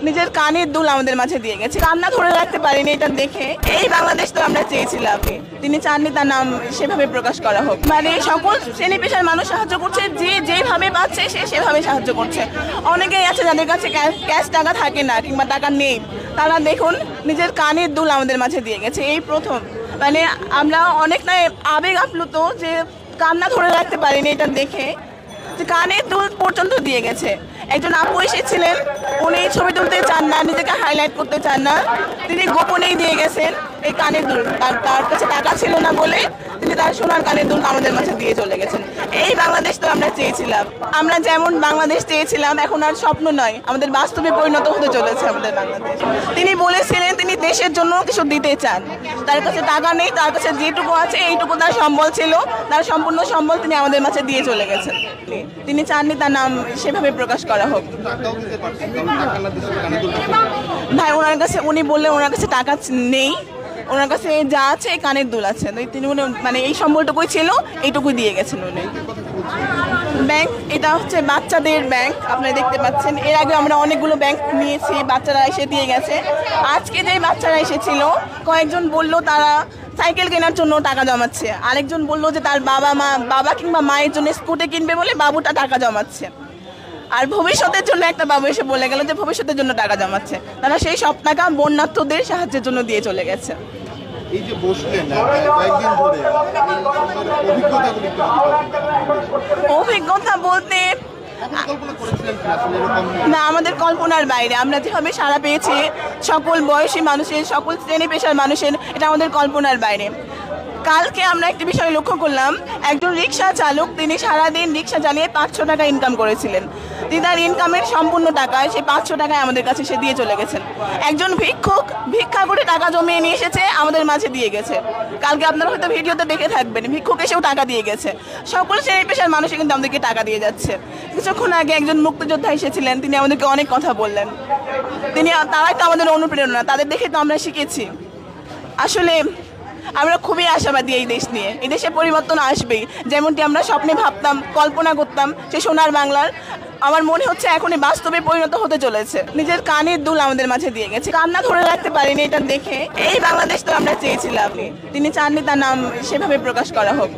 নিজের কানের দুল আমাদের মাঝে দিয়ে গেছে। কান্না ধরে রাখতে পারিনি এটা দেখে। এই বাংলাদেশ তো আমরা চেয়েছিলাম, তিনি চাননি তার নাম সেভাবে প্রকাশ করা হোক। মানে সকল শ্রেণী পেশার মানুষ সাহায্য করছে, যে যেভাবে পাচ্ছে সে সেভাবে সাহায্য করছে। অনেকেই আছে যাদের কাছে ক্যাশ টাকা থাকে না কিংবা টাকা নেই, তারা দেখুন নিজের কানের দুল আমাদের মাঝে দিয়ে গেছে। এই প্রথম মানে আমরা অনেকটাই আবেগ আপ্লুত যে কান্না ধরে রাখতে পারিনি এটা দেখে, যে কানের দুল পর্যন্ত দিয়ে গেছে। একজন আপু এসেছিলেন, উনি ছবি তুলতে চান না, নিজেকে হাইলাইট করতে চান না, তিনি গোপনেই দিয়ে গেছেন এই কানের দুল। তার কাছে টাকা ছিল না বলে তিনি তার সোনার কানের দুল আমাদের মাঝে দিয়ে চলে গেছেন। এই বাংলাদেশ তো আমরা চেয়েছিলাম। আমরা যেমন বাংলাদেশ চেয়েছিলাম, এখন আর স্বপ্ন নয়, আমাদের বাস্তবে পরিণত হতে চলেছে আমাদের বাংলাদেশ। তিনি বলেছিলেন তিনি দেশের জন্য কিছু দিতে চান, তার কাছে টাকা নেই, তার কাছে যেটুকু আছে এইটুকু তার সম্বল ছিল, তার সম্পূর্ণ সম্বল তিনি আমাদের মাঝে দিয়ে চলে গেছেন। তিনি চাননি তার নাম সেভাবে প্রকাশ করা হোক। ভাই ওনার কাছে, উনি বললেন ওনার কাছে টাকা নেই, ওনার কাছে যা আছে এই কানের দুল আছে, তিনি মানে এই সম্বলটুকুই ছিল, এইটুকুই দিয়ে গেছেন উনি। ব্যাংক, এটা হচ্ছে বাচ্চাদের ব্যাংক, আপনারা দেখতে পাচ্ছেন। এর আগে আমরা অনেকগুলো ব্যাংক নিয়েছি, বাচ্চারা এসে দিয়ে গেছে। আজকে যে বাচ্চারা এসেছিল, কয়েকজন বলল তারা সাইকেল কেনার জন্য টাকা জমাচ্ছে, আরেকজন বলল যে তার বাবা কিংবা মায়ের জন্য স্কুটি কিনবে বলে বাবুটা টাকা জমাচ্ছে, আর ভবিষ্যতের জন্য একটা বাবু এসে বলে গেল যে ভবিষ্যতের জন্য টাকা জমাচ্ছে। তারা সেই সব টাকা বন্যার্থদের সাহায্যের জন্য দিয়ে চলে গেছে। এই যে বসলেন কয়েকদিন ধরে, অভিজ্ঞতা বলতে না, আমাদের কল্পনার বাইরে। আমরা যেভাবে সাড়া পেয়েছি সকল বয়সী মানুষের, সকল শ্রেণী পেশার মানুষের, এটা আমাদের কল্পনার বাইরে। কালকে আমরা একটি বিষয় লক্ষ্য করলাম, একজন রিক্সা চালক, তিনি সারাদিন রিক্সা চালিয়ে 500 টাকা ইনকাম করেছিলেন। তিনি তার ইনকামের সম্পূর্ণ টাকায়, সেই 500 টাকায় আমাদের কাছে সে দিয়ে চলে গেছেন। একজন ভিক্ষুক ভিক্ষা করে টাকা জমিয়ে নিয়ে এসেছে, আমাদের মাঝে দিয়ে গেছে। কালকে আপনারা হয়তো ভিডিওতে দেখে থাকবেন, ভিক্ষুক এসেও টাকা দিয়ে গেছে। সকল শ্রেণী পেশার মানুষ কিন্তু আমাদেরকে টাকা দিয়ে যাচ্ছে। কিছুক্ষণ আগে একজন মুক্তিযোদ্ধা এসেছিলেন, তিনি আমাদেরকে অনেক কথা বললেন। তারাই তো আমাদের অনুপ্রেরণা, তাদের দেখে তো আমরা শিখেছি। আসলে আমরা খুবই আশাবাদী এই দেশ নিয়ে। এই দেশে পরিবর্তন আসবেই, যেমনটি আমরা স্বপ্নে ভাবতাম, কল্পনা করতাম সে সোনার বাংলার। আমার মনে হচ্ছে এখনই বাস্তবে পরিণত হতে চলেছে। নিজের কানের দুল আমাদের মাঝে দিয়ে গেছে। কান্না ধরে রাখতে পারিনি এটা দেখে। এই বাংলাদেশ তো আমরা চেয়েছিলাম, তিনি চাননি তার নাম সেভাবে প্রকাশ করা হোক।